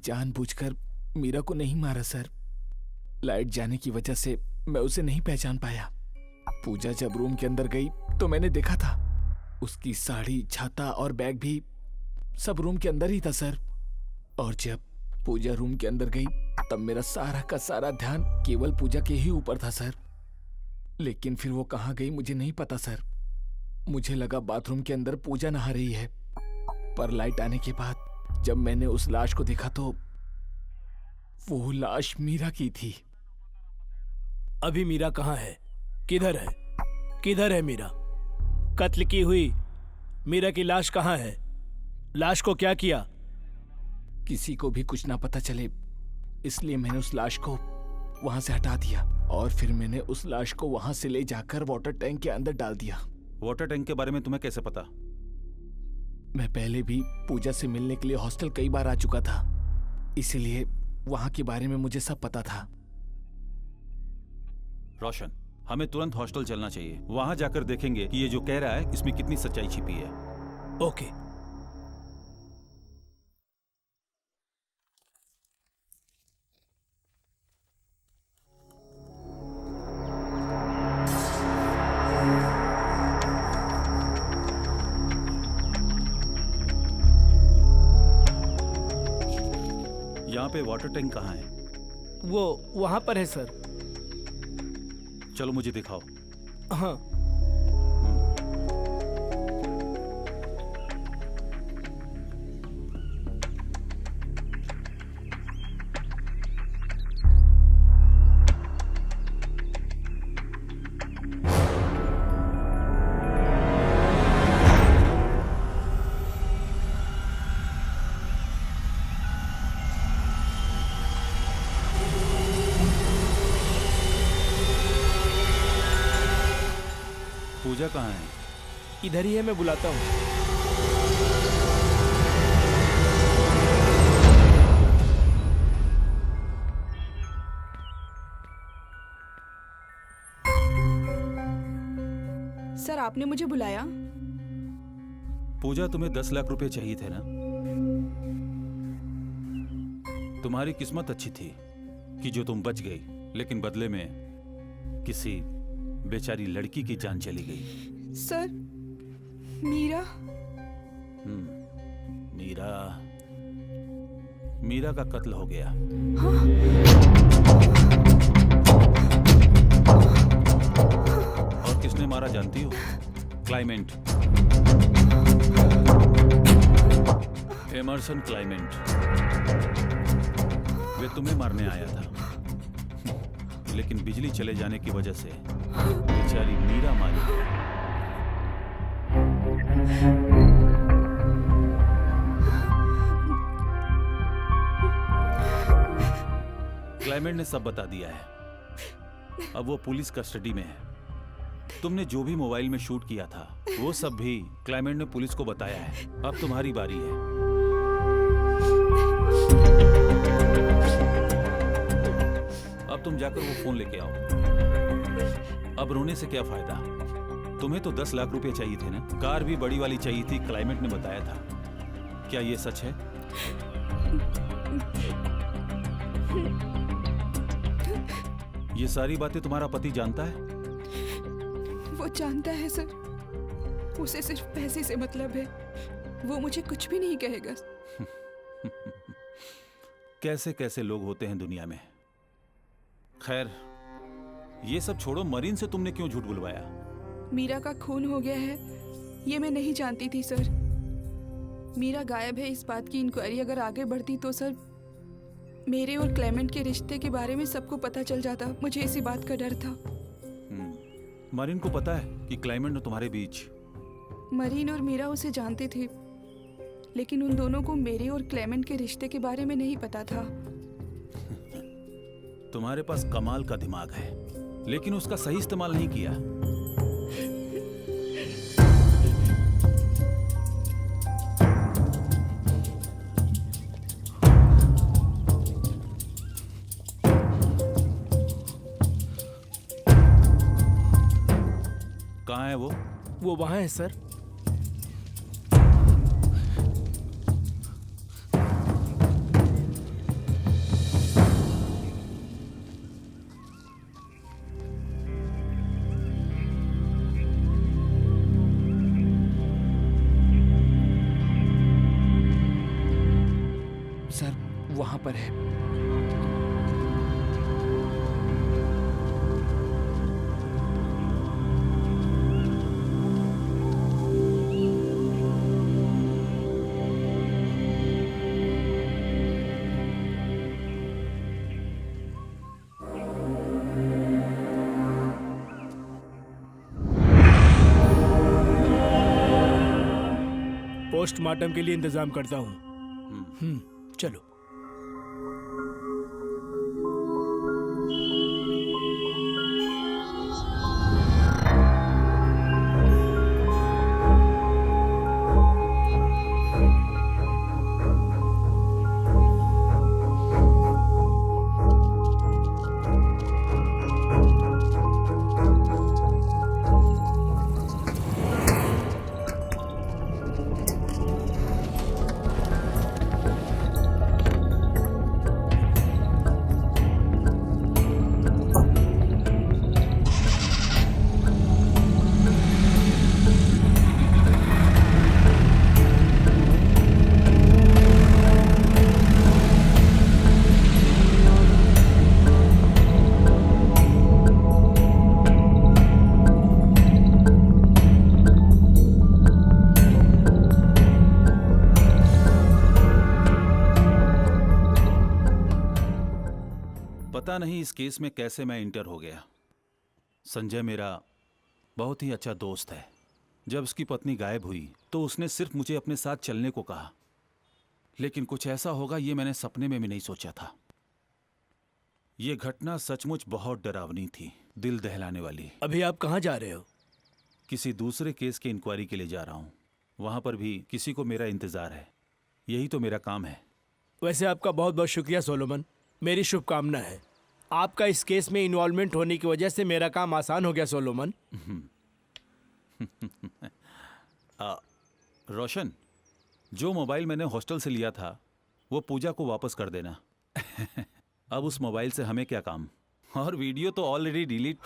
जानबूझकर मीरा को नहीं मारा सर। लाइट जाने की वजह से मैं उसे नहीं पहचान पाया। पूजा जब रूम के अंदर गई तो मैंने देखा था उसकी साड़ी, छाता और बैग भी सब रूम के अंदर ही था सर। और जब पूजा रूम के अंदर गई तब मेरा सारा का सारा ध्यान केवल पूजा के ही ऊपर था सर। लेकिन फिर वो कहाँ गई मुझे नहीं पता सर। मुझे लगा बाथरूम के अंदर पूजा नहा रही है, पर लाइट आने के बाद जब मैंने उस लाश को देखा तो वो लाश मीरा की थी। अभी मीरा कहाँ है? किधर है? किधर है मीरा? कत्ल की हुई मीरा की लाश कहाँ है? लाश को क्या किया? किसी को भी कुछ ना पता चले इसलिए मैंने उस लाश को वहां से हटा दिया और फिर मैंने उस लाश को वहां से ले जाकर वाटर टैंक के अंदर डाल दिया। वाटर टैंक के बारे में तुम्हें कैसे पता? मैं पहले भी पूजा से मिलने के लिए हॉस्टल कई बार आ चुका था, इसीलिए वहां के बारे में मुझे सब पता था। रोशन, हमें तुरंत हॉस्टल चलना चाहिए। वहां जाकर देखेंगे कि ये जो कह रहा है इसमें कितनी सच्चाई छिपी है। ओके। यहाँ पे वाटर टैंक कहाँ है? वो वहां पर है सर। चलो मुझे दिखाओ। हाँ। पूजा कहाँ है? इधर ही है, मैं बुलाता हूँ। सर, आपने मुझे बुलाया? पूजा, तुम्हें 10 लाख रुपए चाहिए थे ना? तुम्हारी किस्मत अच्छी थी कि जो तुम बच गई, लेकिन बदले में किसी बेचारी लड़की की जान चली गई। सर, मीरा? मीरा का कत्ल हो गया। हाँ? और किसने मारा जानती हो? Climate, Emerson climate. वे तुम्हें मारने आया था, लेकिन बिजली चले जाने की वजह से बेचारी मीरा मारी गई। क्लाइमेंट ने सब बता दिया है। अब वो पुलिस कस्टडी में है। तुमने जो भी मोबाइल में शूट किया था वो सब भी क्लाइमेंट ने पुलिस को बताया है। अब तुम्हारी बारी है। अब तुम जाकर वो फोन लेके आओ। अब रोने से क्या फायदा? तुम्हें तो 10 लाख रुपए चाहिए थे ना? कार भी बड़ी वाली चाहिए थी, क्लाइमेंट ने बताया था। क्या ये सच है? ये सारी बातें तुम्हारा पति जानता है? वो जानता है सर। उसे सिर्फ पैसे से मतलब है। वो मुझे कुछ भी नहीं कहेगा। कैसे कैसे लोग होते हैं दुनिया में। खैर, ये सब छोड़ो। मरीन से तुमने क्यों झूठ बुलवाया? मीरा का खून हो गया है ये मैं नहीं जानती थी सर। मीरा गायब है इस बात की इंक्वायरी अगर आगे बढ़ती तो सर मेरे और क्लेमेंट के रिश्ते के बारे में सबको पता चल जाता। मुझे इसी बात का डर था। मरीन को पता है कि क्लाइमेंट ने तुम्हारे बीच? मरीन और मीरा उसे जानते थे, लेकिन उन दोनों को मेरे और क्लेमेंट के रिश्ते के बारे में नहीं पता था। तुम्हारे पास कमाल का दिमाग है, लेकिन उसका सही इस्तेमाल नहीं किया। कहाँ है वो? वो वहां है सर। वहां पर है। पोस्टमार्टम के लिए इंतजाम करता हूँ। चलो। पता नहीं इस केस में कैसे मैं इंटर हो गया। संजय मेरा बहुत ही अच्छा दोस्त है। जब उसकी पत्नी गायब हुई तो उसने सिर्फ मुझे अपने साथ चलने को कहा, लेकिन कुछ ऐसा होगा ये मैंने सपने में भी नहीं सोचा था। ये घटना सचमुच बहुत डरावनी थी, दिल दहलाने वाली। अभी आप कहाँ जा रहे हो? किसी दूसरे केस की इंक्वायरी के लिए जा रहा हूँ। वहां पर भी किसी को मेरा इंतजार है। यही तो मेरा काम है। वैसे आपका बहुत बहुत शुक्रिया सोलोमन। मेरी शुभकामना है। आपका इस केस में इन्वॉल्वमेंट होने की वजह से मेरा काम आसान हो गया सोलोमन। रोशन, जो मोबाइल मैंने हॉस्टल से लिया था वो पूजा को वापस कर देना। अब उस मोबाइल से हमें क्या काम, और वीडियो तो ऑलरेडी डिलीट।